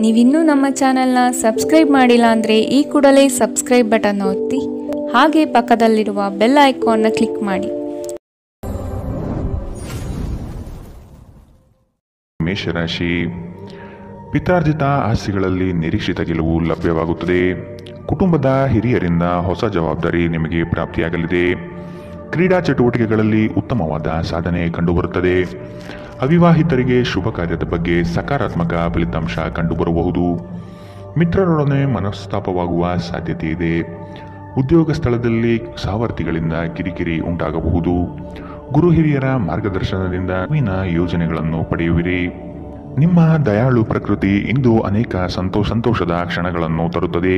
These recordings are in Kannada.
ನೀವಿನ್ನೂ ನಮ್ಮ ಚಾನೆಲ್ನ ಸಬ್ಸ್ಕ್ರೈಬ್ ಮಾಡಿಲ್ಲ ಅಂದರೆ ಈ ಕೂಡಲೇ ಸಬ್ಸ್ಕ್ರೈಬ್ ಬಟನ್ ಒತ್ತಿ ಹಾಗೆ ಪಕ್ಕದಲ್ಲಿರುವ ಬೆಲ್ ಐಕಾನ್ನ ಕ್ಲಿಕ್ ಮಾಡಿ. ಮೇಷರಾಶಿ, ಪಿತ್ರಾರ್ಜಿತ ಆಸ್ತಿಗಳಲ್ಲಿ ನಿರೀಕ್ಷಿತ ಗೆಲುವು ಲಭ್ಯವಾಗುತ್ತದೆ. ಕುಟುಂಬದ ಹಿರಿಯರಿಂದ ಹೊಸ ಜವಾಬ್ದಾರಿ ನಿಮಗೆ ಪ್ರಾಪ್ತಿಯಾಗಲಿದೆ. ಕ್ರೀಡಾ ಚಟುವಟಿಕೆಗಳಲ್ಲಿ ಉತ್ತಮವಾದ ಸಾಧನೆ ಕಂಡುಬರುತ್ತದೆ. ಅವಿವಾಹಿತರಿಗೆ ಶುಭ ಕಾರ್ಯದ ಬಗ್ಗೆ ಸಕಾರಾತ್ಮಕ ಫಲಿತಾಂಶ ಕಂಡುಬರಬಹುದು. ಮಿತ್ರರೊಡನೆ ಮನಸ್ತಾಪವಾಗುವ ಸಾಧ್ಯತೆ ಇದೆ. ಉದ್ಯೋಗ ಸ್ಥಳದಲ್ಲಿ ಸಹವರ್ತಿಗಳಿಂದ ಕಿರಿಕಿರಿ ಉಂಟಾಗಬಹುದು. ಗುರು ಹಿರಿಯರ ಮಾರ್ಗದರ್ಶನದಿಂದ ನವೀನ ಯೋಜನೆಗಳನ್ನು ಪಡೆಯುವಿರಿ. ನಿಮ್ಮ ದಯಾಳು ಪ್ರಕೃತಿ ಇಂದು ಅನೇಕ ಸಂತೋಷದ ಕ್ಷಣಗಳನ್ನು ತರುತ್ತದೆ.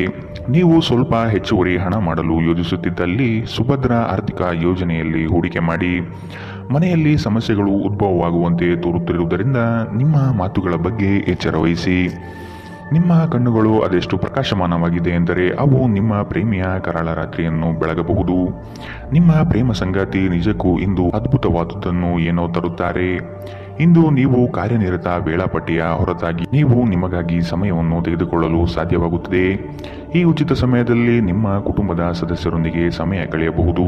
ನೀವು ಸ್ವಲ್ಪ ಹೆಚ್ಚುವರಿ ಹಣ ಮಾಡಲು ಯೋಜಿಸುತ್ತಿದ್ದಲ್ಲಿ ಸುಭದ್ರ ಆರ್ಥಿಕ ಯೋಜನೆಯಲ್ಲಿ ಹೂಡಿಕೆ ಮಾಡಿ. ಮನೆಯಲ್ಲಿ ಸಮಸ್ಯೆಗಳು ಉದ್ಭವವಾಗುವಂತೆ ತೋರುತ್ತಿರುವುದರಿಂದ ನಿಮ್ಮ ಮಾತುಗಳ ಬಗ್ಗೆ ಎಚ್ಚರ ವಹಿಸಿ. ನಿಮ್ಮ ಕಣ್ಣುಗಳು ಅದೆಷ್ಟು ಪ್ರಕಾಶಮಾನವಾಗಿದೆ ಎಂದರೆ ಅವು ನಿಮ್ಮ ಪ್ರೇಮಿಯ ಕರಾಳ ರಾತ್ರಿಯನ್ನು ಬೆಳಗಬಹುದು. ನಿಮ್ಮ ಪ್ರೇಮ ಸಂಗಾತಿ ನಿಜಕ್ಕೂ ಇಂದು ಅದ್ಭುತವಾದುದನ್ನು ಏನೋ ತರುತ್ತಾರೆ. ಇಂದು ನೀವು ಕಾರ್ಯನಿರತ ವೇಳಾಪಟ್ಟಿಯ ಹೊರತಾಗಿ ನೀವು ನಿಮಗಾಗಿ ಸಮಯವನ್ನು ತೆಗೆದುಕೊಳ್ಳಲು ಸಾಧ್ಯವಾಗುತ್ತದೆ. ಈ ಉಚಿತ ಸಮಯದಲ್ಲಿ ನಿಮ್ಮ ಕುಟುಂಬದ ಸದಸ್ಯರೊಂದಿಗೆ ಸಮಯ ಕಳೆಯಬಹುದು.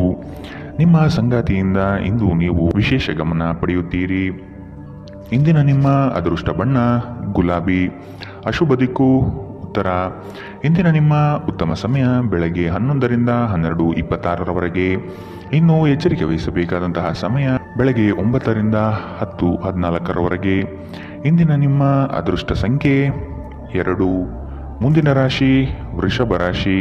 ನಿಮ್ಮ ಸಂಗಾತಿಯಿಂದ ಇಂದು ನೀವು ವಿಶೇಷ ಗಮನ ಪಡೆಯುತ್ತೀರಿ. ಇಂದಿನ ನಿಮ್ಮ ಅದೃಷ್ಟ ಬಣ್ಣ ಗುಲಾಬಿ, ಅಶುಭ ದಿಕ್ಕು ಉತ್ತರ. ಇಂದಿನ ನಿಮ್ಮ ಉತ್ತಮ ಸಮಯ ಬೆಳಗ್ಗೆ 11ರಿಂದ 12:26ರವರೆಗೆ. ಇನ್ನು ಎಚ್ಚರಿಕೆ ವಹಿಸಬೇಕಾದಂತಹ ಸಮಯ ಬೆಳಗ್ಗೆ 9ರಿಂದ 10:14ರವರೆಗೆ. ಇಂದಿನ ನಿಮ್ಮ ಅದೃಷ್ಟ ಸಂಖ್ಯೆ 2. ಮುಂದಿನ ರಾಶಿ ವೃಷಭ ರಾಶಿ.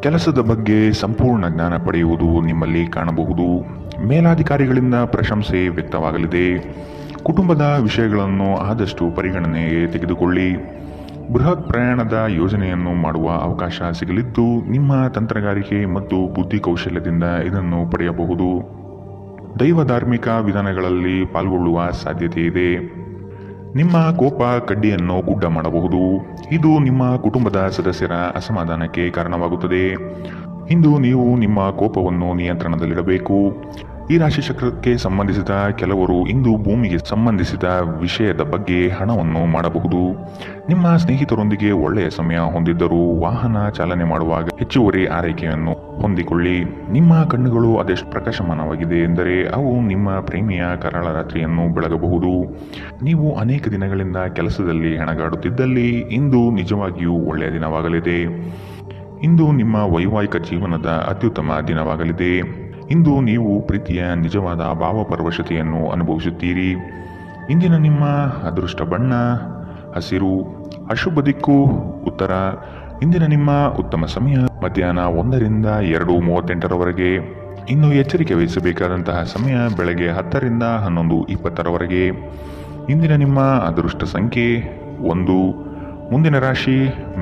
ಕೆಲಸದ ಬಗ್ಗೆ ಸಂಪೂರ್ಣ ಜ್ಞಾನ ಪಡೆಯುವುದು ನಿಮ್ಮಲ್ಲಿ ಕಾಣಬಹುದು. ಮೇಲಾಧಿಕಾರಿಗಳಿಂದ ಪ್ರಶಂಸೆ ವ್ಯಕ್ತವಾಗಲಿದೆ. ಕುಟುಂಬದ ವಿಷಯಗಳನ್ನು ಆದಷ್ಟು ಪರಿಗಣನೆಗೆ ತೆಗೆದುಕೊಳ್ಳಿ. ಬೃಹತ್ ಪ್ರಯಾಣದ ಯೋಜನೆಯನ್ನು ಮಾಡುವ ಅವಕಾಶ ಸಿಗಲಿದ್ದು ನಿಮ್ಮ ತಂತ್ರಗಾರಿಕೆ ಮತ್ತು ಬುದ್ಧಿ ಕೌಶಲ್ಯದಿಂದ ಇದನ್ನು ಪಡೆಯಬಹುದು. ದೈವ ಧಾರ್ಮಿಕ ವಿಧಾನಗಳಲ್ಲಿ ಪಾಲ್ಗೊಳ್ಳುವ ಸಾಧ್ಯತೆ ಇದೆ. ನಿಮ್ಮ ಕೋಪ ಕಡ್ಡಿಯನ್ನು ಗುಡ್ಡ ಮಾಡಬಹುದು. ಇದು ನಿಮ್ಮ ಕುಟುಂಬದ ಸದಸ್ಯರ ಅಸಮಾಧಾನಕ್ಕೆ ಕಾರಣವಾಗುತ್ತದೆ. ಇಂದು ನೀವು ನಿಮ್ಮ ಕೋಪವನ್ನು ನಿಯಂತ್ರಣದಲ್ಲಿಡಬೇಕು. ಈ ರಾಶಿ ಚಕ್ರಕ್ಕೆ ಸಂಬಂಧಿಸಿದ ಕೆಲವರು ಇಂದು ಭೂಮಿಗೆ ಸಂಬಂಧಿಸಿದ ವಿಷಯದ ಬಗ್ಗೆ ಹಣವನ್ನು ಮಾಡಬಹುದು. ನಿಮ್ಮ ಸ್ನೇಹಿತರೊಂದಿಗೆ ಒಳ್ಳೆಯ ಸಮಯ ಹೊಂದಿದ್ದರೂ ವಾಹನ ಚಾಲನೆ ಮಾಡುವಾಗ ಹೆಚ್ಚುವರಿ ಆರೈಕೆಯನ್ನು ಹೊಂದಿಕೊಳ್ಳಿ. ನಿಮ್ಮ ಕಣ್ಣುಗಳು ಅದೆಷ್ಟು ಪ್ರಕಾಶಮಾನವಾಗಿದೆ ಎಂದರೆ ಅವು ನಿಮ್ಮ ಪ್ರೇಮಿಯ ಕರಾಳ ರಾತ್ರಿಯನ್ನು ಬೆಳಗಬಹುದು. ನೀವು ಅನೇಕ ದಿನಗಳಿಂದ ಕೆಲಸದಲ್ಲಿ ಹೆಣಗಾಡುತ್ತಿದ್ದಲ್ಲಿ ಇಂದು ನಿಜವಾಗಿಯೂ ಒಳ್ಳೆಯ ದಿನವಾಗಲಿದೆ. ಇಂದು ನಿಮ್ಮ ವೈವಾಹಿಕ ಜೀವನದ ಅತ್ಯುತ್ತಮ ದಿನವಾಗಲಿದೆ. ಇಂದು ನೀವು ಪ್ರೀತಿಯ ನಿಜವಾದ ಭಾವಪರವಶತೆಯನ್ನು ಅನುಭವಿಸುತ್ತೀರಿ. ಇಂದಿನ ನಿಮ್ಮ ಅದೃಷ್ಟ ಬಣ್ಣ ಹಸಿರು, ಅಶುಭ ದಿಕ್ಕು ಉತ್ತರ. ಇಂದಿನ ನಿಮ್ಮ ಉತ್ತಮ ಸಮಯ ಮಧ್ಯಾಹ್ನ 1ರಿಂದ 2:38ರವರೆಗೆ. ಇನ್ನು ಎಚ್ಚರಿಕೆ ವಹಿಸಬೇಕಾದಂತಹ ಸಮಯ ಬೆಳಗ್ಗೆ 10ರಿಂದ 11:20ರವರೆಗೆ. ಇಂದಿನ ನಿಮ್ಮ ಅದೃಷ್ಟ ಸಂಖ್ಯೆ 1. ಮುಂದಿನ ರಾಶಿ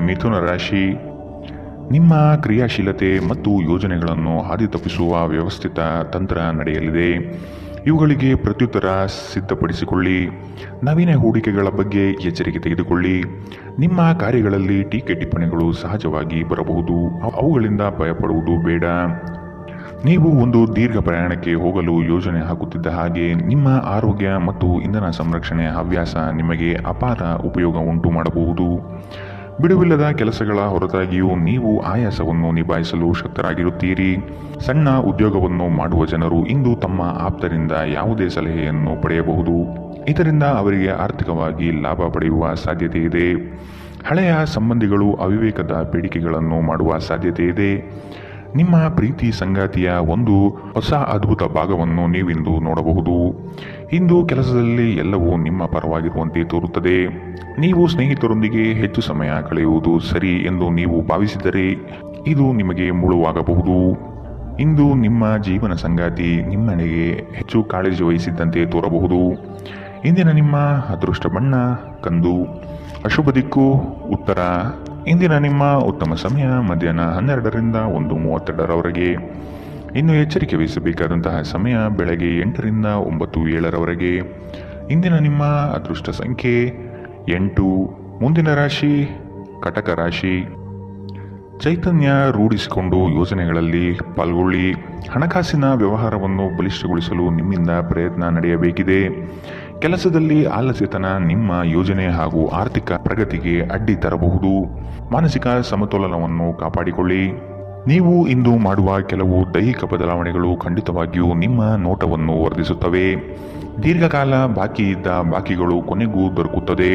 ಮಿಥುನ ರಾಶಿ. ನಿಮ್ಮ ಕ್ರಿಯಾಶೀಲತೆ ಮತ್ತು ಯೋಜನೆಗಳನ್ನು ಹಾದಿ ತಪ್ಪಿಸುವ ವ್ಯವಸ್ಥಿತ ತಂತ್ರ ನಡೆಯಲಿದೆ. ಇವುಗಳಿಗೆ ಪ್ರತ್ಯುತ್ತರ ಸಿದ್ಧಪಡಿಸಿಕೊಳ್ಳಿ. ನವೀನ ಹೂಡಿಕೆಗಳ ಬಗ್ಗೆ ಎಚ್ಚರಿಕೆ ತೆಗೆದುಕೊಳ್ಳಿ. ನಿಮ್ಮ ಕಾರ್ಯಗಳಲ್ಲಿ ಟೀಕೆ ಟಿಪ್ಪಣಿಗಳು ಸಹಜವಾಗಿ ಬರಬಹುದು. ಅವುಗಳಿಂದ ಭಯಪಡುವುದು ಬೇಡ. ನೀವು ಒಂದು ದೀರ್ಘ ಪ್ರಯಾಣಕ್ಕೆ ಹೋಗಲು ಯೋಜನೆ ಹಾಕುತ್ತಿದ್ದ ಹಾಗೆ ನಿಮ್ಮ ಆರೋಗ್ಯ ಮತ್ತು ಇಂಧನ ಸಂರಕ್ಷಣೆ ಹವ್ಯಾಸ ನಿಮಗೆ ಅಪಾರ ಉಪಯೋಗ ಉಂಟು ಮಾಡಬಹುದು. ಬಿಡುವಿಲ್ಲದ ಕೆಲಸಗಳ ಹೊರತಾಗಿಯೂ ನೀವು ಆಯಾಸವನ್ನು ನಿಭಾಯಿಸಲು ಶಕ್ತರಾಗಿರುತ್ತೀರಿ. ಸಣ್ಣ ಉದ್ಯೋಗವನ್ನು ಮಾಡುವ ಜನರು ಇಂದು ತಮ್ಮ ಆಪ್ತರಿಂದ ಯಾವುದೇ ಸಲಹೆಯನ್ನು ಪಡೆಯಬಹುದು. ಇದರಿಂದ ಅವರಿಗೆ ಆರ್ಥಿಕವಾಗಿ ಲಾಭ ಪಡೆಯುವ ಸಾಧ್ಯತೆ ಇದೆ. ಹಳೆಯ ಸಂಬಂಧಿಗಳು ಅವಿವೇಕದ ಬೇಡಿಕೆಗಳನ್ನು ಮಾಡುವ ಸಾಧ್ಯತೆ ಇದೆ. ನಿಮ್ಮ ಪ್ರೀತಿ ಸಂಗಾತಿಯ ಒಂದು ಹೊಸ ಅದ್ಭುತ ಭಾಗವನ್ನು ನೀವಿಂದು ನೋಡಬಹುದು. ಇಂದು ಕೆಲಸದಲ್ಲಿ ಎಲ್ಲವೂ ನಿಮ್ಮ ಪರವಾಗಿರುವಂತೆ ತೋರುತ್ತದೆ. ನೀವು ಸ್ನೇಹಿತರೊಂದಿಗೆ ಹೆಚ್ಚು ಸಮಯ ಕಳೆಯುವುದು ಸರಿ ಎಂದು ನೀವು ಭಾವಿಸಿದರೆ ಇದು ನಿಮಗೆ ಮುಳುವಾಗಬಹುದು. ಇಂದು ನಿಮ್ಮ ಜೀವನ ಸಂಗಾತಿ ನಿಮ್ಮೆಡೆಗೆ ಹೆಚ್ಚು ಕಾಳಜಿ ವಹಿಸಿದ್ದಂತೆ ತೋರಬಹುದು. ಇಂದಿನ ನಿಮ್ಮ ಅದೃಷ್ಟ ಬಣ್ಣ ಕಂದು, ಅಶುಭ ದಿಕ್ಕು ಉತ್ತರ. ಇಂದಿನ ನಿಮ್ಮ ಉತ್ತಮ ಸಮಯ ಮಧ್ಯಾಹ್ನ 12ರಿಂದ 1:32ರವರೆಗೆ. ಇನ್ನು ಎಚ್ಚರಿಕೆ ವಹಿಸಬೇಕಾದಂತಹ ಸಮಯ ಬೆಳಗ್ಗೆ 8ರಿಂದ 9:07ರವರೆಗೆ. ಇಂದಿನ ನಿಮ್ಮ ಅದೃಷ್ಟ ಸಂಖ್ಯೆ 8. ಮುಂದಿನ ರಾಶಿ ಕಟಕ ರಾಶಿ. ಚೈತನ್ಯ ರೂಢಿಸಿಕೊಂಡು ಯೋಜನೆಗಳಲ್ಲಿ ಪಾಲ್ಗೊಳ್ಳಿ. ಹಣಕಾಸಿನ ವ್ಯವಹಾರವನ್ನು ಬಲಿಷ್ಠಗೊಳಿಸಲು ನಿಮ್ಮಿಂದ ಪ್ರಯತ್ನ ನಡೆಯಬೇಕಿದೆ. ಕೆಲಸದಲ್ಲಿ ಆಲಸ್ಯತನ ನಿಮ್ಮ ಯೋಜನೆ ಹಾಗೂ ಆರ್ಥಿಕ ಪ್ರಗತಿಗೆ ಅಡ್ಡಿ ತರಬಹುದು. ಮಾನಸಿಕ ಸಮತೋಲನವನ್ನು ಕಾಪಾಡಿಕೊಳ್ಳಿ. ನೀವು ಇಂದು ಮಾಡುವ ಕೆಲವು ದೈಹಿಕ ಬದಲಾವಣೆಗಳು ಖಂಡಿತವಾಗಿಯೂ ನಿಮ್ಮ ನೋಟವನ್ನು ವರ್ಧಿಸುತ್ತವೆ. ದೀರ್ಘಕಾಲ ಬಾಕಿ ಇದ್ದ ಬಾಕಿಗಳು ಕೊನೆಗೂ ದೊರಕುತ್ತದೆ.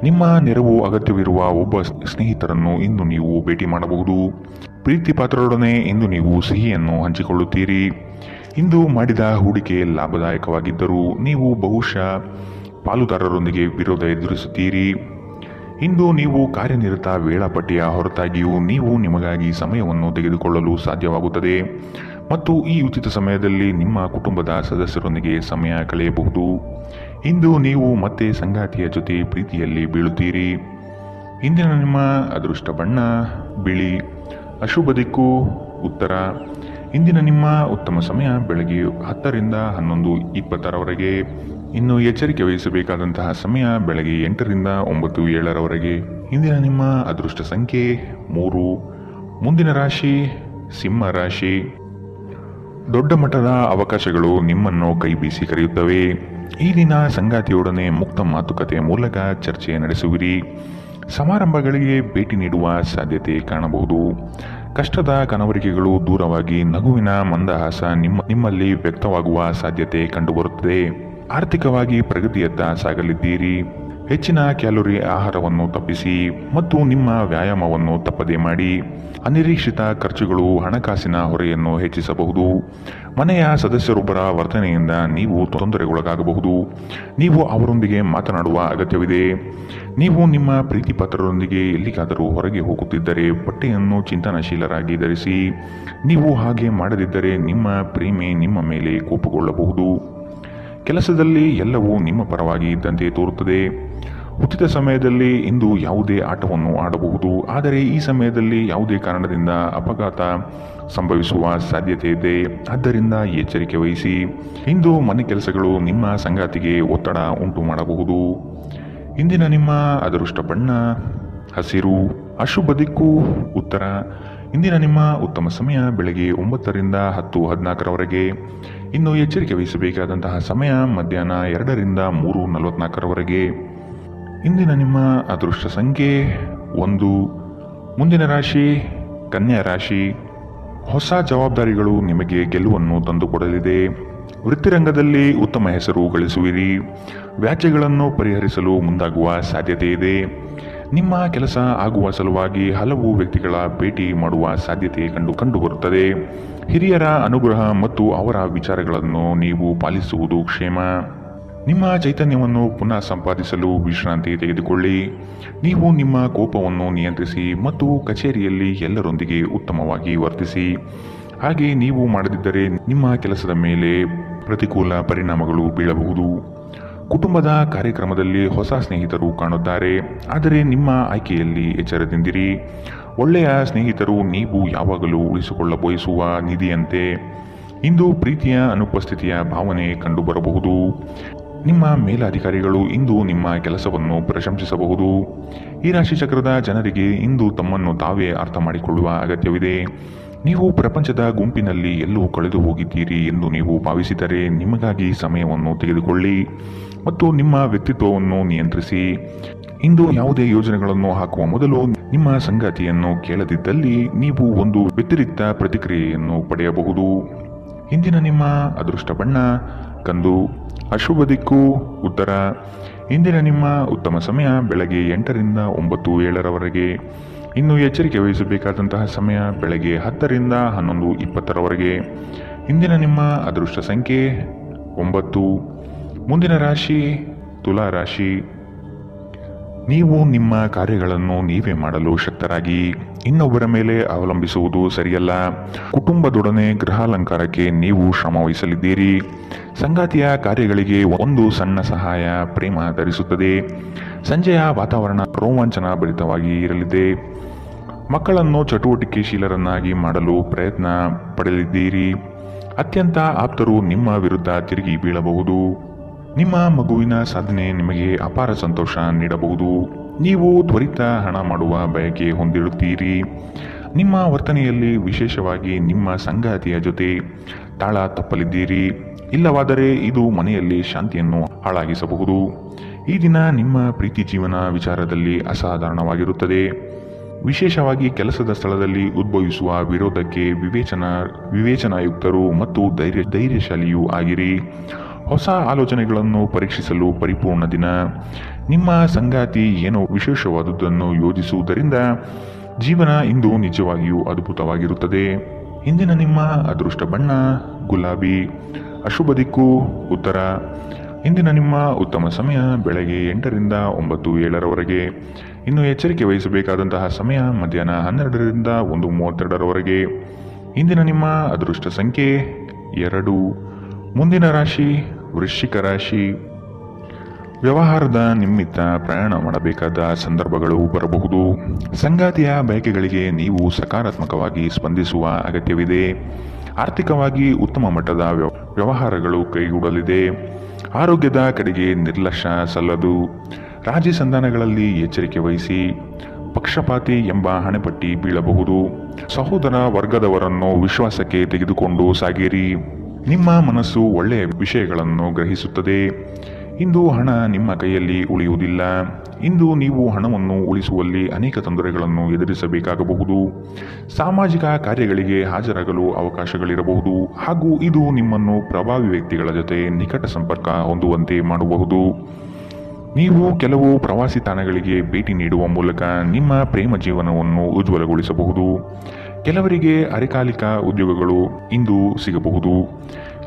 ನಿಮ್ಮ ನೆರವು ಅಗತ್ಯವಿರುವ ಒಬ್ಬ ಸ್ನೇಹಿತರನ್ನು ಇಂದು ನೀವು ಭೇಟಿ ಮಾಡಬಹುದು. ಪ್ರೀತಿ ಪಾತ್ರರೊಡನೆ ಇಂದು ನೀವು ಸಿಹಿಯನ್ನು ಹಂಚಿಕೊಳ್ಳುತ್ತೀರಿ. ಇಂದು ಮಾಡಿದ ಹೂಡಿಕೆ ಲಾಭದಾಯಕವಾಗಿದ್ದರೂ ನೀವು ಬಹುಶಃ ಪಾಲುದಾರರೊಂದಿಗೆ ವಿರೋಧ ಎದುರಿಸುತ್ತೀರಿ. ಇಂದು ನೀವು ಕಾರ್ಯನಿರತ ವೇಳಾಪಟ್ಟಿಯ ಹೊರತಾಗಿಯೂ ನೀವು ನಿಮಗಾಗಿ ಸಮಯವನ್ನು ತೆಗೆದುಕೊಳ್ಳಲು ಸಾಧ್ಯವಾಗುತ್ತದೆ ಮತ್ತು ಈ ಉಚಿತ ಸಮಯದಲ್ಲಿ ನಿಮ್ಮ ಕುಟುಂಬದ ಸದಸ್ಯರೊಂದಿಗೆ ಸಮಯ ಕಳೆಯಬಹುದು. ಇಂದು ನೀವು ಮತ್ತೆ ಸಂಗಾತಿಯ ಜೊತೆ ಪ್ರೀತಿಯಲ್ಲಿ ಬೀಳುತ್ತೀರಿ. ಇಂದಿನ ನಿಮ್ಮ ಅದೃಷ್ಟ ಬಣ್ಣ ಬಿಳಿ. ಅಶುಭ ದಿಕ್ಕು ಉತ್ತರ. ಇಂದಿನ ನಿಮ್ಮ ಉತ್ತಮ ಸಮಯ ಬೆಳಗ್ಗೆ 10 ರಿಂದ 11:20 ಇನ್ನು ಎಚ್ಚರಿಕೆ ವಹಿಸಬೇಕಾದಂತಹ ಸಮಯ ಬೆಳಗ್ಗೆ 8 ರಿಂದ 9:07 ಇಂದಿನ ನಿಮ್ಮ ಅದೃಷ್ಟ ಸಂಖ್ಯೆ 3. ಮುಂದಿನ ರಾಶಿ ಸಿಂಹ ರಾಶಿ. ದೊಡ್ಡ ಮಟ್ಟದ ಅವಕಾಶಗಳು ನಿಮ್ಮನ್ನು ಕೈ ಬೀಸಿ ಕರೆಯುತ್ತವೆ. ಈ ದಿನ ಸಂಗಾತಿಯೊಡನೆ ಮುಕ್ತ ಮಾತುಕತೆ ಮೂಲಕ ಚರ್ಚೆ ನಡೆಸುವಿರಿ. ಸಮಾರಂಭಗಳಿಗೆ ಭೇಟಿ ನೀಡುವ ಸಾಧ್ಯತೆ ಕಾಣಬಹುದು. ಕಷ್ಟದ ಕನವರಿಕೆಗಳು ದೂರವಾಗಿ ನಗುವಿನ ಮಂದಹಾಸ ನಿಮ್ಮಲ್ಲಿ ವ್ಯಕ್ತವಾಗುವ ಸಾಧ್ಯತೆ ಕಂಡುಬರುತ್ತದೆ. ಆರ್ಥಿಕವಾಗಿ ಪ್ರಗತಿಯತ್ತ ಸಾಗಲಿದ್ದೀರಿ. ಹೆಚ್ಚಿನ ಕ್ಯಾಲೋರಿ ಆಹಾರವನ್ನು ತಪ್ಪಿಸಿ ಮತ್ತು ನಿಮ್ಮ ವ್ಯಾಯಾಮವನ್ನು ತಪ್ಪದೇ ಮಾಡಿ. ಅನಿರೀಕ್ಷಿತ ಖರ್ಚುಗಳು ಹಣಕಾಸಿನ ಹೊರೆಯನ್ನು ಹೆಚ್ಚಿಸಬಹುದು. ಮನೆಯ ಸದಸ್ಯರೊಬ್ಬರ ವರ್ತನೆಯಿಂದ ನೀವು ತೊಂದರೆಗೊಳಗಾಗಬಹುದು. ನೀವು ಅವರೊಂದಿಗೆ ಮಾತನಾಡುವ ಅಗತ್ಯವಿದೆ. ನೀವು ನಿಮ್ಮ ಪ್ರೀತಿ ಪಾತ್ರರೊಂದಿಗೆ ಎಲ್ಲಿಗಾದರೂ ಹೊರಗೆ ಹೋಗುತ್ತಿದ್ದರೆ ಬಟ್ಟೆಯನ್ನು ಚಿಂತನಶೀಲರಾಗಿ ಧರಿಸಿ. ನೀವು ಹಾಗೆ ಮಾಡದಿದ್ದರೆ ನಿಮ್ಮ ಪ್ರೇಮಿ ನಿಮ್ಮ ಮೇಲೆ ಕೋಪಗೊಳ್ಳಬಹುದು. ಕೆಲಸದಲ್ಲಿ ಎಲ್ಲವೂ ನಿಮ್ಮ ಪರವಾಗಿ ಇದ್ದಂತೆ ತೋರುತ್ತದೆ. ಉಚಿತ ಸಮಯದಲ್ಲಿ ಇಂದು ಯಾವುದೇ ಆಟವನ್ನು ಆಡಬಹುದು, ಆದರೆ ಈ ಸಮಯದಲ್ಲಿ ಯಾವುದೇ ಕಾರಣದಿಂದ ಅಪಘಾತ ಸಂಭವಿಸುವ ಸಾಧ್ಯತೆ ಇದೆ. ಆದ್ದರಿಂದ ಎಚ್ಚರಿಕೆ ವಹಿಸಿ. ಇಂದು ಮನೆ ಕೆಲಸಗಳು ನಿಮ್ಮ ಸಂಗಾತಿಗೆ ಒತ್ತಡ ಉಂಟು ಮಾಡಬಹುದು. ಇಂದಿನ ನಿಮ್ಮ ಅದೃಷ್ಟ ಬಣ್ಣ ಹಸಿರು. ಅಶುಭ ದಿಕ್ಕು ಉತ್ತರ. ಇಂದಿನ ನಿಮ್ಮ ಉತ್ತಮ ಸಮಯ ಬೆಳಗ್ಗೆ 9 ರಿಂದ 10:14 ಇನ್ನು ಎಚ್ಚರಿಕೆ ವಹಿಸಬೇಕಾದಂತಹ ಸಮಯ ಮಧ್ಯಾಹ್ನ 2 ರಿಂದ 3:44 ಇಂದಿನ ನಿಮ್ಮ ಅದೃಷ್ಟ ಸಂಖ್ಯೆ 1. ಮುಂದಿನ ರಾಶಿ ಕನ್ಯಾ ರಾಶಿ. ಹೊಸ ಜವಾಬ್ದಾರಿಗಳು ನಿಮಗೆ ಗೆಲುವನ್ನು ತಂದುಕೊಡಲಿದೆ. ವೃತ್ತಿರಂಗದಲ್ಲಿ ಉತ್ತಮ ಹೆಸರು ಗಳಿಸುವಿರಿ. ವ್ಯಾಜ್ಯಗಳನ್ನು ಪರಿಹರಿಸಲು ಮುಂದಾಗುವ ಸಾಧ್ಯತೆ ಇದೆ. ನಿಮ್ಮ ಕೆಲಸ ಆಗುವ ಸಲುವಾಗಿ ಹಲವು ವ್ಯಕ್ತಿಗಳ ಭೇಟಿ ಮಾಡುವ ಸಾಧ್ಯತೆ ಕಂಡುಬರುತ್ತದೆ. ಹಿರಿಯರ ಅನುಗ್ರಹ ಮತ್ತು ಅವರ ವಿಚಾರಗಳನ್ನು ನೀವು ಪಾಲಿಸುವುದು ಕ್ಷೇಮ. ನಿಮ್ಮ ಚೈತನ್ಯವನ್ನು ಪುನಃ ಸಂಪಾದಿಸಲು ವಿಶ್ರಾಂತಿ ತೆಗೆದುಕೊಳ್ಳಿ. ನೀವು ನಿಮ್ಮ ಕೋಪವನ್ನು ನಿಯಂತ್ರಿಸಿ ಮತ್ತು ಕಚೇರಿಯಲ್ಲಿ ಎಲ್ಲರೊಂದಿಗೆ ಉತ್ತಮವಾಗಿ ವರ್ತಿಸಿ. ಹಾಗೆ ನೀವು ಮಾಡದಿದ್ದರೆ ನಿಮ್ಮ ಕೆಲಸದ ಮೇಲೆ ಪ್ರತಿಕೂಲ ಪರಿಣಾಮಗಳು ಬೀಳಬಹುದು. ಕುಟುಂಬದ ಕಾರ್ಯಕ್ರಮದಲ್ಲಿ ಹೊಸ ಸ್ನೇಹಿತರು ಕಾಣುತ್ತಾರೆ, ಆದರೆ ನಿಮ್ಮ ಆಯ್ಕೆಯಲ್ಲಿ ಎಚ್ಚರದಿಂದಿರಿ. ಒಳ್ಳೆಯ ಸ್ನೇಹಿತರು ನೀವು ಯಾವಾಗಲೂ ಉಳಿಸಿಕೊಳ್ಳ ಬಯಸುವ ನಿಧಿಯಂತೆ. ಇಂದು ಪ್ರೀತಿಯ ಅನುಪಸ್ಥಿತಿಯ ಭಾವನೆ ಕಂಡುಬರಬಹುದು. ನಿಮ್ಮ ಮೇಲಾಧಿಕಾರಿಗಳು ಇಂದು ನಿಮ್ಮ ಕೆಲಸವನ್ನು ಪ್ರಶಂಸಿಸಬಹುದು. ಈ ರಾಶಿ ಚಕ್ರದ ಜನರಿಗೆ ಇಂದು ತಮ್ಮನ್ನು ತಾವೇ ಅರ್ಥ ಮಾಡಿಕೊಳ್ಳುವ ಅಗತ್ಯವಿದೆ. ನೀವು ಪ್ರಪಂಚದ ಗುಂಪಿನಲ್ಲಿ ಎಲ್ಲೂ ಕಳೆದು ಹೋಗಿದ್ದೀರಿ ಎಂದು ನೀವು ಭಾವಿಸಿದರೆ ನಿಮಗಾಗಿ ಸಮಯವನ್ನು ತೆಗೆದುಕೊಳ್ಳಿ ಮತ್ತು ನಿಮ್ಮ ವ್ಯಕ್ತಿತ್ವವನ್ನು ನಿಯಂತ್ರಿಸಿ. ಇಂದು ಯಾವುದೇ ಯೋಜನೆಗಳನ್ನು ಹಾಕುವ ಮೊದಲು ನಿಮ್ಮ ಸಂಗಾತಿಯನ್ನು ಕೇಳದಿದ್ದಲ್ಲಿ ನೀವು ಒಂದು ವ್ಯತಿರಿಕ್ತ ಪ್ರತಿಕ್ರಿಯೆಯನ್ನು ಪಡೆಯಬಹುದು. ಇಂದಿನ ನಿಮ್ಮ ಅದೃಷ್ಟ ಬಣ್ಣ ಕಂದು. ಅಶುಭ ದಿಕ್ಕು ಉತ್ತರ. ಇಂದಿನ ನಿಮ್ಮ ಉತ್ತಮ ಸಮಯ ಬೆಳಗ್ಗೆ 8 ರಿಂದ 9:07 ಇನ್ನು ಎಚ್ಚರಿಕೆ ವಹಿಸಬೇಕಾದಂತಹ ಸಮಯ ಬೆಳಗ್ಗೆ 10 ರಿಂದ 11:20 ಇಂದಿನ ನಿಮ್ಮ ಅದೃಷ್ಟ ಸಂಖ್ಯೆ 9. ಮುಂದಿನ ರಾಶಿ ತುಲಾ ರಾಶಿ. ನೀವು ನಿಮ್ಮ ಕಾರ್ಯಗಳನ್ನು ನೀವೇ ಮಾಡಲು ಶಕ್ತರಾಗಿ ಇನ್ನೊಬ್ಬರ ಮೇಲೆ ಅವಲಂಬಿಸುವುದು ಸರಿಯಲ್ಲ. ಕುಟುಂಬದೊಡನೆ ಗೃಹಾಲಂಕಾರಕ್ಕೆ ನೀವು ಶ್ರಮ ವಹಿಸಲಿದ್ದೀರಿ. ಸಂಗಾತಿಯ ಕಾರ್ಯಗಳಿಗೆ ಒಂದು ಸಣ್ಣ ಸಹಾಯ ಪ್ರೇಮ ಧರಿಸುತ್ತದೆ. ಸಂಜೆಯ ವಾತಾವರಣ ರೋಮಾಂಚನ ಭರಿತವಾಗಿ ಇರಲಿದೆ. ಮಕ್ಕಳನ್ನು ಚಟುವಟಿಕೆಶೀಲರನ್ನಾಗಿ ಮಾಡಲು ಪ್ರಯತ್ನ ಪಡೆಯಲಿದ್ದೀರಿ. ಅತ್ಯಂತ ಆಪ್ತರು ನಿಮ್ಮ ವಿರುದ್ಧ ತಿರುಗಿ ಬೀಳಬಹುದು. ನಿಮ್ಮ ಮಗುವಿನ ಸಾಧನೆ ನಿಮಗೆ ಅಪಾರ ಸಂತೋಷ ನೀಡಬಹುದು. ನೀವು ತ್ವರಿತ ಹಣ ಮಾಡುವ ಬಯಕೆ ಹೊಂದಿರುತ್ತೀರಿ. ನಿಮ್ಮ ವರ್ತನೆಯಲ್ಲಿ ವಿಶೇಷವಾಗಿ ನಿಮ್ಮ ಸಂಗಾತಿಯ ಜೊತೆ ತಾಳ ತಪ್ಪಲಿದ್ದೀರಿ. ಇಲ್ಲವಾದರೆ ಇದು ಮನೆಯಲ್ಲಿ ಶಾಂತಿಯನ್ನು ಹಾಳಾಗಿಸಬಹುದು. ಈ ದಿನ ನಿಮ್ಮ ಪ್ರೀತಿ ಜೀವನ ವಿಚಾರದಲ್ಲಿ ಅಸಾಧಾರಣವಾಗಿರುತ್ತದೆ. ವಿಶೇಷವಾಗಿ ಕೆಲಸದ ಸ್ಥಳದಲ್ಲಿ ಉದ್ಭವಿಸುವ ವಿರೋಧಕ್ಕೆ ವಿವೇಚನಾಯುಕ್ತರು ಮತ್ತು ಧೈರ್ಯಶಾಲಿಯೂ ಆಗಿರಿ. ಹೊಸ ಆಲೋಚನೆಗಳನ್ನು ಪರೀಕ್ಷಿಸಲು ಪರಿಪೂರ್ಣ ದಿನ. ನಿಮ್ಮ ಸಂಗಾತಿ ಏನೋ ವಿಶೇಷವಾದುದನ್ನು ಯೋಜಿಸುವುದರಿಂದ ಜೀವನ ಇಂದು ನಿಜವಾಗಿಯೂ ಅದ್ಭುತವಾಗಿರುತ್ತದೆ. ಇಂದಿನ ನಿಮ್ಮ ಅದೃಷ್ಟ ಬಣ್ಣ ಗುಲಾಬಿ. ಅಶುಭ ದಿಕ್ಕು ಉತ್ತರ. ಇಂದಿನ ನಿಮ್ಮ ಉತ್ತಮ ಸಮಯ ಬೆಳಗ್ಗೆ 8ರಿಂದ 9:07 ಇನ್ನು ಎಚ್ಚರಿಕೆ ವಹಿಸಬೇಕಾದಂತಹ ಸಮಯ ಮಧ್ಯಾಹ್ನ 12ರಿಂದ 1:32. ಇಂದಿನ ನಿಮ್ಮ ಅದೃಷ್ಟ ಸಂಖ್ಯೆ 2. ಮುಂದಿನ ರಾಶಿ ವೃಶ್ಚಿಕ ರಾಶಿ. ವ್ಯವಹಾರದ ನಿಮಿತ್ತ ಪ್ರಯಾಣ ಮಾಡಬೇಕಾದ ಸಂದರ್ಭಗಳು ಬರಬಹುದು. ಸಂಗಾತಿಯ ಬಯಕೆಗಳಿಗೆ ನೀವು ಸಕಾರಾತ್ಮಕವಾಗಿ ಸ್ಪಂದಿಸುವ ಅಗತ್ಯವಿದೆ. ಆರ್ಥಿಕವಾಗಿ ಉತ್ತಮ ಮಟ್ಟದ ವ್ಯವಹಾರಗಳು ಕೈಗೂಡಲಿದೆ. ಆರೋಗ್ಯದ ಕಡೆಗೆ ನಿರ್ಲಕ್ಷ್ಯ ಸಲ್ಲದು. ರಾಜಿ ಸಂಧಾನಗಳಲ್ಲಿ ಎಚ್ಚರಿಕೆ ವಹಿಸಿ. ಪಕ್ಷಪಾತಿ ಎಂಬ ಹಣೆಪಟ್ಟಿ ಬೀಳಬಹುದು. ಸಹೋದರ ವರ್ಗದವರನ್ನು ವಿಶ್ವಾಸಕ್ಕೆ ತೆಗೆದುಕೊಂಡು ಸಾಗಿರಿ. ನಿಮ್ಮ ಮನಸ್ಸು ಒಳ್ಳೆಯ ವಿಷಯಗಳನ್ನು ಗ್ರಹಿಸುತ್ತದೆ. ಇಂದು ಹಣ ನಿಮ್ಮ ಕೈಯಲ್ಲಿ ಉಳಿಯುವುದಿಲ್ಲ. ಇಂದು ನೀವು ಹಣವನ್ನು ಉಳಿಸುವಲ್ಲಿ ಅನೇಕ ತೊಂದರೆಗಳನ್ನು ಎದುರಿಸಬೇಕಾಗಬಹುದು. ಸಾಮಾಜಿಕ ಕಾರ್ಯಗಳಿಗೆ ಹಾಜರಾಗಲು ಅವಕಾಶಗಳಿರಬಹುದು ಹಾಗೂ ಇದು ನಿಮ್ಮನ್ನು ಪ್ರಭಾವಿ ವ್ಯಕ್ತಿಗಳ ಜೊತೆ ನಿಕಟ ಸಂಪರ್ಕ ಹೊಂದುವಂತೆ ಮಾಡಬಹುದು. ನೀವು ಕೆಲವು ಪ್ರವಾಸಿ ತಾಣಗಳಿಗೆ ಭೇಟಿ ನೀಡುವ ಮೂಲಕ ನಿಮ್ಮ ಪ್ರೇಮ ಜೀವನವನ್ನು ಉಜ್ವಲಗೊಳಿಸಬಹುದು. ಕೆಲವರಿಗೆ ಅರೆಕಾಲಿಕ ಉದ್ಯೋಗಗಳು ಇಂದು ಸಿಗಬಹುದು.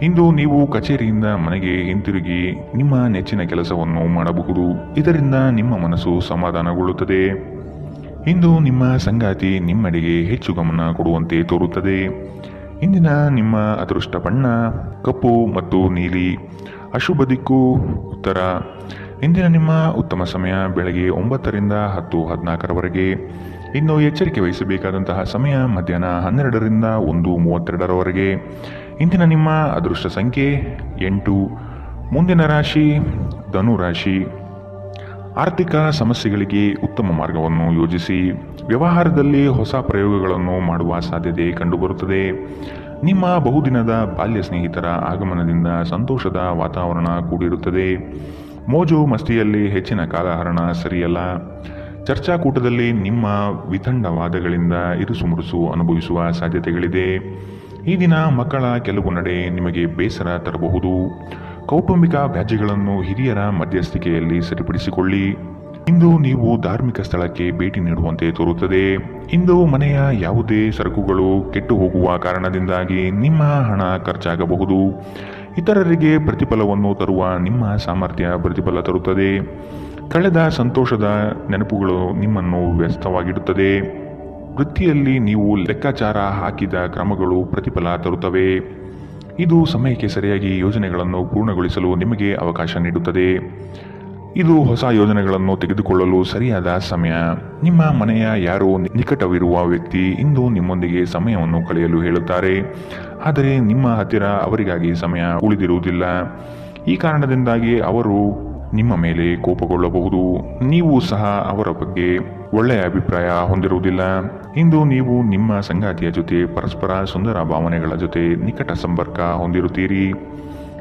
ಇಂದು ನೀವು ಕಚೇರಿಯಿಂದ ಮನೆಗೆ ಹಿಂತಿರುಗಿ ನಿಮ್ಮ ನೆಚ್ಚಿನ ಕೆಲಸವನ್ನು ಮಾಡಬಹುದು. ಇದರಿಂದ ನಿಮ್ಮ ಮನಸ್ಸು ಸಮಾಧಾನಗೊಳ್ಳುತ್ತದೆ. ಇಂದು ನಿಮ್ಮ ಸಂಗಾತಿ ನಿಮ್ಮೆಡೆಗೆ ಹೆಚ್ಚು ಗಮನ ಕೊಡುವಂತೆ ತೋರುತ್ತದೆ. ಇಂದಿನ ನಿಮ್ಮ ಅದೃಷ್ಟ ಬಣ್ಣ ಕಪ್ಪು ಮತ್ತು ನೀಲಿ. ಅಶುಭ ದಿಕ್ಕು ಉತ್ತರ. ಇಂದಿನ ನಿಮ್ಮ ಉತ್ತಮ ಸಮಯ ಬೆಳಗ್ಗೆ 9ರಿಂದ 10:14. ಇನ್ನು ಎಚ್ಚರಿಕೆ ವಹಿಸಬೇಕಾದಂತಹ ಸಮಯ ಮಧ್ಯಾಹ್ನ 12ರಿಂದ 1:32. ಇಂದಿನ ನಿಮ್ಮ ಅದೃಷ್ಟ ಸಂಖ್ಯೆ 8. ಮುಂದಿನ ರಾಶಿ ಧನು ರಾಶಿ. ಆರ್ಥಿಕ ಸಮಸ್ಯೆಗಳಿಗೆ ಉತ್ತಮ ಮಾರ್ಗವನ್ನು ಯೋಜಿಸಿ. ವ್ಯವಹಾರದಲ್ಲಿ ಹೊಸ ಪ್ರಯೋಗಗಳನ್ನು ಮಾಡುವ ಸಾಧ್ಯತೆ ಕಂಡುಬರುತ್ತದೆ. ನಿಮ್ಮ ಬಹುದಿನದ ಬಾಲ್ಯ ಸ್ನೇಹಿತರ ಆಗಮನದಿಂದ ಸಂತೋಷದ ವಾತಾವರಣ ಕೂಡಿರುತ್ತದೆ. ಮೋಜು ಮಸ್ತಿಯಲ್ಲಿ ಹೆಚ್ಚಿನ ಕಾಲಹರಣ ಸರಿಯಲ್ಲ. ಚರ್ಚಾಕೂಟದಲ್ಲಿ ನಿಮ್ಮ ವಿತಂಡವಾದಗಳಿಂದ ಇರುಸುಮುರುಸು ಅನುಭವಿಸುವ ಸಾಧ್ಯತೆಗಳಿದೆ. ಈ ದಿನ ಮಕ್ಕಳ ಕೆಲವು ನಡೆ ನಿಮಗೆ ಬೇಸರ ತರಬಹುದು. ಕೌಟುಂಬಿಕ ವ್ಯಾಜ್ಯಗಳನ್ನು ಹಿರಿಯರ ಮಧ್ಯಸ್ಥಿಕೆಯಲ್ಲಿ ಸರಿಪಡಿಸಿಕೊಳ್ಳಿ. ಇಂದು ನೀವು ಧಾರ್ಮಿಕ ಸ್ಥಳಕ್ಕೆ ಭೇಟಿ ನೀಡುವಂತೆ ತೋರುತ್ತದೆ. ಇಂದು ಮನೆಯ ಯಾವುದೇ ಸರಕುಗಳು ಕೆಟ್ಟು ಹೋಗುವ ಕಾರಣದಿಂದಾಗಿ ನಿಮ್ಮ ಹಣ ಖರ್ಚಾಗಬಹುದು. ಇತರರಿಗೆ ಪ್ರತಿಫಲವನ್ನು ತರುವ ನಿಮ್ಮ ಸಾಮರ್ಥ್ಯ ಪ್ರತಿಫಲ ತರುತ್ತದೆ. ಕಳೆದ ಸಂತೋಷದ ನೆನಪುಗಳು ನಿಮ್ಮನ್ನು ವ್ಯಸ್ತವಾಗಿಡುತ್ತದೆ. ವೃತ್ತಿಯಲ್ಲಿ ನೀವು ಲೆಕ್ಕಾಚಾರ ಹಾಕಿದ ಕ್ರಮಗಳು ಪ್ರತಿಫಲ ತರುತ್ತವೆ. ಇದು ಸಮಯಕ್ಕೆ ಸರಿಯಾಗಿ ಯೋಜನೆಗಳನ್ನು ಪೂರ್ಣಗೊಳಿಸಲು ನಿಮಗೆ ಅವಕಾಶ ನೀಡುತ್ತದೆ. ಇದು ಹೊಸ ಯೋಜನೆಗಳನ್ನು ತೆಗೆದುಕೊಳ್ಳಲು ಸರಿಯಾದ ಸಮಯ. ನಿಮ್ಮ ಮನೆಯ ಯಾರೋ ನಿಕಟವಿರುವ ವ್ಯಕ್ತಿ ಇಂದು ನಿಮ್ಮೊಂದಿಗೆ ಸಮಯವನ್ನು ಕಳೆಯಲು ಹೇಳುತ್ತಾರೆ. ಆದರೆ ನಿಮ್ಮ ಹತ್ತಿರ ಅವರಿಗಾಗಿ ಸಮಯ ಉಳಿದಿರುವುದಿಲ್ಲ. ಈ ಕಾರಣದಿಂದಾಗಿ ಅವರು ನಿಮ್ಮ ಮೇಲೆ ಕೋಪಗೊಳ್ಳಬಹುದು. ನೀವು ಸಹ ಅವರ ಬಗ್ಗೆ ಒಳ್ಳೆಯ ಅಭಿಪ್ರಾಯ ಹೊಂದಿರುವುದಿಲ್ಲ. ಇಂದು ನೀವು ನಿಮ್ಮ ಸಂಗಾತಿಯ ಜೊತೆ ಪರಸ್ಪರ ಸುಂದರ ಭಾವನೆಗಳ ಜೊತೆ ನಿಕಟ ಸಂಪರ್ಕ ಹೊಂದಿರುತ್ತೀರಿ.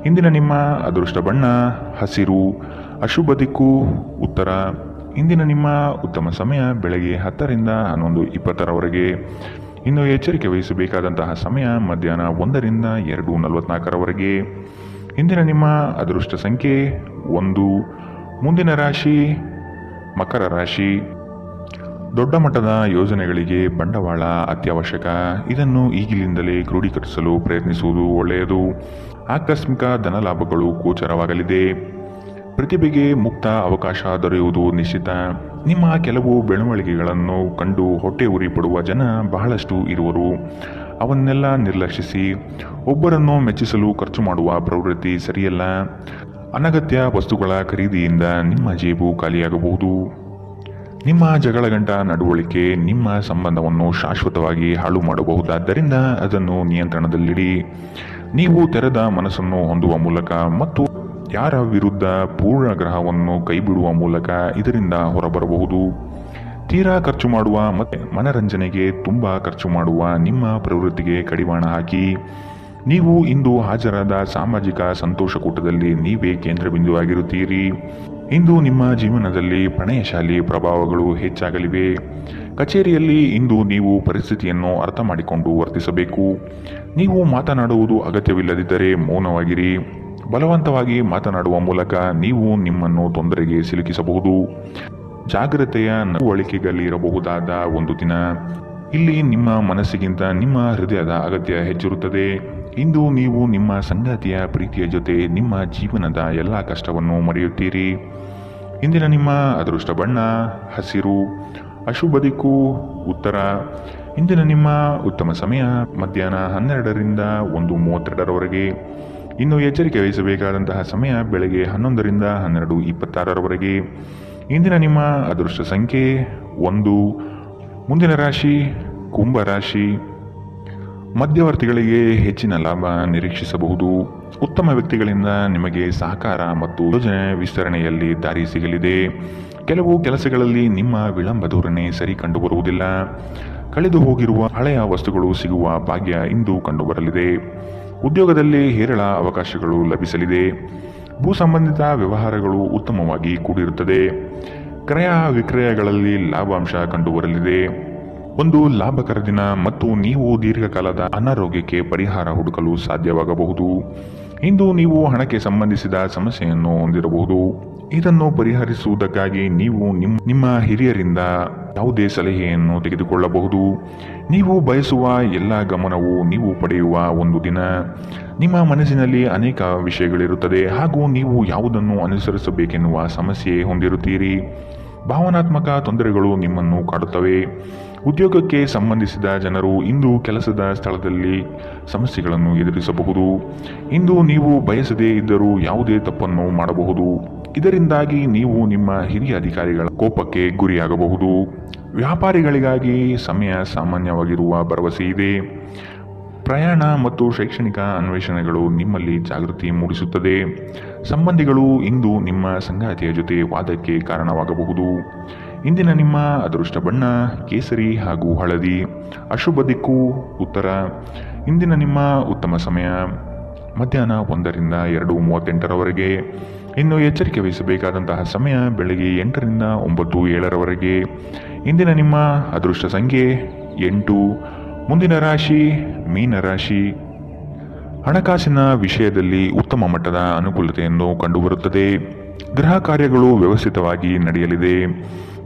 ಇಂದಿನ ನಿಮ್ಮ ಅದೃಷ್ಟ ಬಣ್ಣ ಹಸಿರು. ಅಶುಭ ದಿಕ್ಕು ಉತ್ತರ. ಇಂದಿನ ನಿಮ್ಮ ಉತ್ತಮ ಸಮಯ ಬೆಳಗ್ಗೆ 10ರಿಂದ 11:20. ಇನ್ನು ಎಚ್ಚರಿಕೆ ವಹಿಸಬೇಕಾದಂತಹ ಸಮಯ ಮಧ್ಯಾಹ್ನ 1ರಿಂದ 2:44. ಇಂದಿನ ನಿಮ್ಮ ಅದೃಷ್ಟ ಸಂಖ್ಯೆ 1. ಮುಂದಿನ ರಾಶಿ ಮಕರ ರಾಶಿ. ದೊಡ್ಡ ಮಟ್ಟದ ಯೋಜನೆಗಳಿಗೆ ಬಂಡವಾಳ ಅತ್ಯವಶ್ಯಕ. ಇದನ್ನು ಈಗಿನಿಂದಲೇ ಕ್ರೋಢೀಕರಿಸಲು ಪ್ರಯತ್ನಿಸುವುದು ಒಳ್ಳೆಯದು. ಆಕಸ್ಮಿಕ ಧನಲಾಭಗಳು ಗೋಚರವಾಗಲಿದೆ. ಪ್ರತಿಭೆಗೆ ಮುಕ್ತ ಅವಕಾಶ ದೊರೆಯುವುದು ನಿಶ್ಚಿತ. ನಿಮ್ಮ ಕೆಲವು ಬೆಳವಣಿಗೆಗಳನ್ನು ಕಂಡು ಹೊಟ್ಟೆ ಉರಿ ಪಡುವ ಜನ ಬಹಳಷ್ಟು ಇರುವರು. ಅವನ್ನೆಲ್ಲ ನಿರ್ಲಕ್ಷಿಸಿ. ಒಬ್ಬರನ್ನು ಮೆಚ್ಚಿಸಲು ಖರ್ಚು ಮಾಡುವ ಪ್ರವೃತ್ತಿ ಸರಿಯಲ್ಲ. ಅನಗತ್ಯ ವಸ್ತುಗಳ ಖರೀದಿಯಿಂದ ನಿಮ್ಮ ಜೇಬು ಖಾಲಿಯಾಗಬಹುದು. ನಿಮ್ಮ ಜಗಳಗಂಟ ನಡವಳಿಕೆ ನಿಮ್ಮ ಸಂಬಂಧವನ್ನು ಶಾಶ್ವತವಾಗಿ ಹಾಳು ಮಾಡಬಹುದಾದ್ದರಿಂದ ಅದನ್ನು ನಿಯಂತ್ರಣದಲ್ಲಿಡಿ. ನೀವು ತೆರೆದ ಮನಸ್ಸನ್ನು ಹೊಂದುವ ಮೂಲಕ ಮತ್ತು ಯಾರ ವಿರುದ್ಧ ಪೂರ್ಣಗ್ರಹವನ್ನು ಕೈಬಿಡುವ ಮೂಲಕ ಇದರಿಂದ ಹೊರಬರಬಹುದು. ತೀರಾ ಖರ್ಚು ಮಾಡುವ ಮತ್ತು ಮನರಂಜನೆಗೆ ತುಂಬ ಖರ್ಚು ಮಾಡುವ ನಿಮ್ಮ ಪ್ರವೃತ್ತಿಗೆ ಕಡಿವಾಣ ಹಾಕಿ. ನೀವು ಇಂದು ಹಾಜರಾದ ಸಾಮಾಜಿಕ ಸಂತೋಷಕೂಟದಲ್ಲಿ ನೀವೇ ಕೇಂದ್ರಬಿಂದುವಾಗಿರುತ್ತೀರಿ. ಇಂದು ನಿಮ್ಮ ಜೀವನದಲ್ಲಿ ಪ್ರಣಯಶಾಲಿ ಪ್ರಭಾವಗಳು ಹೆಚ್ಚಾಗಲಿವೆ. ಕಚೇರಿಯಲ್ಲಿ ಇಂದು ನೀವು ಪರಿಸ್ಥಿತಿಯನ್ನು ಅರ್ಥ ಮಾಡಿಕೊಂಡು ವರ್ತಿಸಬೇಕು. ನೀವು ಮಾತನಾಡುವುದು ಅಗತ್ಯವಿಲ್ಲದಿದ್ದರೆ ಮೌನವಾಗಿರಿ. ಬಲವಂತವಾಗಿ ಮಾತನಾಡುವ ಮೂಲಕ ನೀವು ನಿಮ್ಮನ್ನು ತೊಂದರೆಗೆ ಸಿಲುಕಿಸಬಹುದು. ಜಾಗ್ರತೆಯ ನಡವಳಿಕೆಗಳಿರಬಹುದಾದ ಒಂದು ದಿನ. ಇಲ್ಲಿ ನಿಮ್ಮ ಮನಸ್ಸಿಗಿಂತ ನಿಮ್ಮ ಹೃದಯದ ಅಗತ್ಯ ಹೆಚ್ಚಿರುತ್ತದೆ. ಇಂದು ನೀವು ನಿಮ್ಮ ಸಂಗಾತಿಯ ಪ್ರೀತಿಯ ಜೊತೆ ನಿಮ್ಮ ಜೀವನದ ಎಲ್ಲ ಕಷ್ಟವನ್ನು ಮರೆಯುತ್ತೀರಿ. ಇಂದಿನ ನಿಮ್ಮ ಅದೃಷ್ಟ ಬಣ್ಣ ಹಸಿರು. ಅಶುಭ ದಿಕ್ಕು ಉತ್ತರ. ಇಂದಿನ ನಿಮ್ಮ ಉತ್ತಮ ಸಮಯ ಮಧ್ಯಾಹ್ನ 12ರಿಂದ 1:32ರವರೆಗೆ. ಇನ್ನು ಎಚ್ಚರಿಕೆ ವಹಿಸಬೇಕಾದಂತಹ ಸಮಯ ಬೆಳಗ್ಗೆ 11ರಿಂದ 12:26ರವರೆಗೆ. ಇಂದಿನ ನಿಮ್ಮ ಅದೃಷ್ಟ ಸಂಖ್ಯೆ 1. ಮುಂದಿನ ರಾಶಿ ಕುಂಭರಾಶಿ. ಮಧ್ಯವರ್ತಿಗಳಿಗೆ ಹೆಚ್ಚಿನ ಲಾಭ ನಿರೀಕ್ಷಿಸಬಹುದು. ಉತ್ತಮ ವ್ಯಕ್ತಿಗಳಿಂದ ನಿಮಗೆ ಸಹಕಾರ ಮತ್ತು ಯೋಜನೆ ವಿಸ್ತರಣೆಯಲ್ಲಿ ದಾರಿ ಸಿಗಲಿದೆ. ಕೆಲವು ಕೆಲಸಗಳಲ್ಲಿ ನಿಮ್ಮ ವಿಳಂಬ ಧೋರಣೆ ಸರಿ ಕಂಡುಬರುವುದಿಲ್ಲ. ಕಳೆದು ಹೋಗಿರುವ ಹಳೆಯ ವಸ್ತುಗಳು ಸಿಗುವ ಭಾಗ್ಯ ಇಂದು ಕಂಡುಬರಲಿದೆ. ಉದ್ಯೋಗದಲ್ಲಿ ಹೇರಳ ಅವಕಾಶಗಳು ಲಭಿಸಲಿದೆ. ಭೂ ಸಂಬಂಧಿತ ವ್ಯವಹಾರಗಳು ಉತ್ತಮವಾಗಿ ಕೂಡಿರುತ್ತದೆ. ಕ್ರಯ ವಿಕ್ರಯಗಳಲ್ಲಿ ಲಾಭಾಂಶ ಕಂಡುಬರಲಿದೆ. ಒಂದು ಲಾಭಕರ ದಿನ ಮತ್ತು ನೀವು ದೀರ್ಘಕಾಲದ ಅನಾರೋಗ್ಯಕ್ಕೆ ಪರಿಹಾರ ಹುಡುಕಲು ಸಾಧ್ಯವಾಗಬಹುದು. ಇಂದು ನೀವು ಹಣಕ್ಕೆ ಸಂಬಂಧಿಸಿದ ಸಮಸ್ಯೆಯನ್ನು ಹೊಂದಿರಬಹುದು. ಇದನ್ನು ಪರಿಹರಿಸುವುದಕ್ಕಾಗಿ ನೀವು ನಿಮ್ಮ ಹಿರಿಯರಿಂದ ಯಾವುದೇ ಸಲಹೆಯನ್ನು ತೆಗೆದುಕೊಳ್ಳಬಹುದು. ನೀವು ಬಯಸುವ ಎಲ್ಲ ಗಮನವು ನೀವು ಪಡೆಯುವ ಒಂದು ದಿನ. ನಿಮ್ಮ ಮನಸ್ಸಿನಲ್ಲಿ ಅನೇಕ ವಿಷಯಗಳಿರುತ್ತದೆ ಹಾಗೂ ನೀವು ಯಾವುದನ್ನು ಅನುಸರಿಸಬೇಕೆನ್ನುವ ಸಮಸ್ಯೆ ಹೊಂದಿರುತ್ತೀರಿ. ಭಾವನಾತ್ಮಕ ತೊಂದರೆಗಳು ನಿಮ್ಮನ್ನು ಕಾಡುತ್ತವೆ. ಉದ್ಯೋಗಕ್ಕೆ ಸಂಬಂಧಿಸಿದ ಜನರು ಇಂದು ಕೆಲಸದ ಸ್ಥಳದಲ್ಲಿ ಸಮಸ್ಯೆಗಳನ್ನು ಎದುರಿಸಬಹುದು. ಇಂದು ನೀವು ಬಯಸದೇ ಇದ್ದರೂ ಯಾವುದೇ ತಪ್ಪನ್ನು ಮಾಡಬಹುದು. ಇದರಿಂದಾಗಿ ನೀವು ನಿಮ್ಮ ಹಿರಿಯ ಅಧಿಕಾರಿಗಳ ಕೋಪಕ್ಕೆ ಗುರಿಯಾಗಬಹುದು. ವ್ಯಾಪಾರಿಗಳಿಗಾಗಿ ಸಮಯ ಸಾಮಾನ್ಯವಾಗಿರುವ ಭರವಸೆ ಇದೆ. ಪ್ರಯಾಣ ಮತ್ತು ಶೈಕ್ಷಣಿಕ ಅನ್ವೇಷಣೆಗಳು ನಿಮ್ಮಲ್ಲಿ ಜಾಗೃತಿ ಮೂಡಿಸುತ್ತದೆ. ಸಂಬಂಧಿಗಳು ಇಂದು ನಿಮ್ಮ ಸಂಗಾತಿಯ ಜೊತೆ ವಾದಕ್ಕೆ ಕಾರಣವಾಗಬಹುದು. ಇಂದಿನ ನಿಮ್ಮ ಅದೃಷ್ಟ ಬಣ್ಣ ಕೇಸರಿ ಹಾಗೂ ಹಳದಿ. ಅಶುಭ ದಿಕ್ಕು ಉತ್ತರ. ಇಂದಿನ ನಿಮ್ಮ ಉತ್ತಮ ಸಮಯ ಮಧ್ಯಾಹ್ನ 1ರಿಂದ 2:38ರವರೆಗೆ. ಇನ್ನು ಎಚ್ಚರಿಕೆ ವಹಿಸಬೇಕಾದಂತಹ ಸಮಯ ಬೆಳಗ್ಗೆ 8ರಿಂದ 9:07ರವರೆಗೆ. ಇಂದಿನ ನಿಮ್ಮ ಅದೃಷ್ಟ ಸಂಖ್ಯೆ 8. ಮುಂದಿನ ರಾಶಿ ಮೀನರಾಶಿ. ಹಣಕಾಸಿನ ವಿಷಯದಲ್ಲಿ ಉತ್ತಮ ಮಟ್ಟದ ಅನುಕೂಲತೆಯನ್ನು ಕಂಡುಬರುತ್ತದೆ. ಗೃಹ ಕಾರ್ಯಗಳು ವ್ಯವಸ್ಥಿತವಾಗಿ ನಡೆಯಲಿದೆ.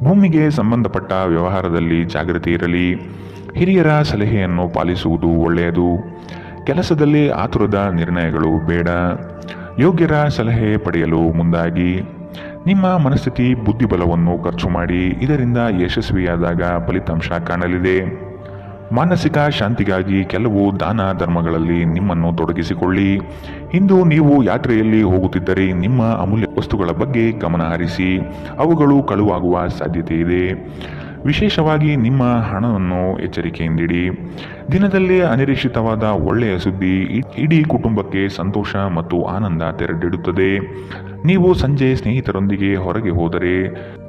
ಭೂಮಿಗೆ ಸಂಬಂಧಪಟ್ಟ ವ್ಯವಹಾರದಲ್ಲಿ ಜಾಗೃತಿ ಇರಲಿ. ಹಿರಿಯರ ಸಲಹೆಯನ್ನು ಪಾಲಿಸುವುದು ಒಳ್ಳೆಯದು. ಕೆಲಸದಲ್ಲಿ ಆತುರದ ನಿರ್ಣಯಗಳು ಬೇಡ. ಯೋಗ್ಯರ ಸಲಹೆ ಪಡೆಯಲು ಮುಂದಾಗಿ. ನಿಮ್ಮ ಮನಸ್ಥಿತಿ ಬುದ್ಧಿಬಲವನ್ನು ಖರ್ಚು ಮಾಡಿ. ಇದರಿಂದ ಯಶಸ್ವಿಯಾದಾಗ ಫಲಿತಾಂಶ ಕಾಣಲಿದೆ. ಮಾನಸಿಕ ಶಾಂತಿಗಾಗಿ ಕೆಲವು ದಾನ ಧರ್ಮಗಳಲ್ಲಿ ನಿಮ್ಮನ್ನು ತೊಡಗಿಸಿಕೊಳ್ಳಿ. ಇಂದು ನೀವು ಯಾತ್ರೆಯಲ್ಲಿ ಹೋಗುತ್ತಿದ್ದರೆ ನಿಮ್ಮ ಅಮೂಲ್ಯ ವಸ್ತುಗಳ ಬಗ್ಗೆ ಗಮನ ಹರಿಸಿ. ಅವುಗಳು ಕಳುವಾಗುವ ಸಾಧ್ಯತೆ ಇದೆ. ವಿಶೇಷವಾಗಿ ನಿಮ್ಮ ಹಣವನ್ನು ಎಚ್ಚರಿಕೆಯಿಂದಿಡಿ. ದಿನದಲ್ಲಿ ಅನಿರೀಕ್ಷಿತವಾದ ಒಳ್ಳೆಯ ಸುದ್ದಿ ಇಡೀ ಕುಟುಂಬಕ್ಕೆ ಸಂತೋಷ ಮತ್ತು ಆನಂದ ತೆರೆದಿಡುತ್ತದೆ. ನೀವು ಸಂಜೆ ಸ್ನೇಹಿತರೊಂದಿಗೆ ಹೊರಗೆ ಹೋದರೆ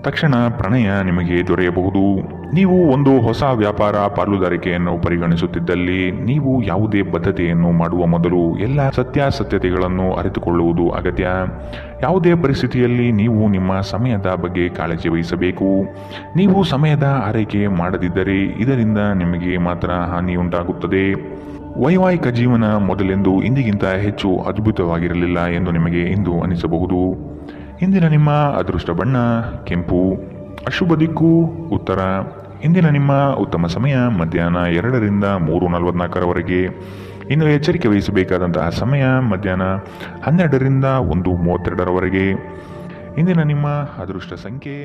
ತಕ್ಷಣ ಪ್ರಣಯ ನಿಮಗೆ ದೊರೆಯಬಹುದು. ನೀವು ಒಂದು ಹೊಸ ವ್ಯಾಪಾರ ಪಾಲುದಾರಿಕೆಯನ್ನು ಪರಿಗಣಿಸುತ್ತಿದ್ದಲ್ಲಿ ನೀವು ಯಾವುದೇ ಬದ್ಧತೆಯನ್ನು ಮಾಡುವ ಮೊದಲು ಎಲ್ಲ ಸತ್ಯಾಸತ್ಯತೆಗಳನ್ನು ಅರಿತುಕೊಳ್ಳುವುದು ಅಗತ್ಯ. ಯಾವುದೇ ಪರಿಸ್ಥಿತಿಯಲ್ಲಿ ನೀವು ನಿಮ್ಮ ಸಮಯದ ಬಗ್ಗೆ ಕಾಳಜಿ ವಹಿಸಬೇಕು. ನೀವು ಸಮಯದ ಆರೈಕೆ ಮಾಡದಿದ್ದರೆ ಇದರಿಂದ ನಿಮಗೆ ಮಾತ್ರ ಹಾನಿಯುಂಟಾಗುತ್ತದೆ. ವೈವಾಹಿಕ ಜೀವನ ಮೊದಲೆಂದು ಇಂದಿಗಿಂತ ಹೆಚ್ಚು ಅದ್ಭುತವಾಗಿರಲಿಲ್ಲ ಎಂದು ನಿಮಗೆ ಇಂದು ಅನಿಸಬಹುದು. ಇಂದಿನ ನಿಮ್ಮ ಅದೃಷ್ಟ ಬಣ್ಣ ಕೆಂಪು. ಅಶುಭ ದಿಕ್ಕು ಉತ್ತರ. ಇಂದಿನ ನಿಮ್ಮ ಉತ್ತಮ ಸಮಯ ಮಧ್ಯಾಹ್ನ 2ರಿಂದ 3:44ರವರೆಗೆ. ಇನ್ನು ಎಚ್ಚರಿಕೆ ವಹಿಸಬೇಕಾದಂತಹ ಸಮಯ ಮಧ್ಯಾಹ್ನ 12ರಿಂದ 1:32ರವರೆಗೆ. ಇಂದಿನ ನಿಮ್ಮ ಅದೃಷ್ಟ ಸಂಖ್ಯೆ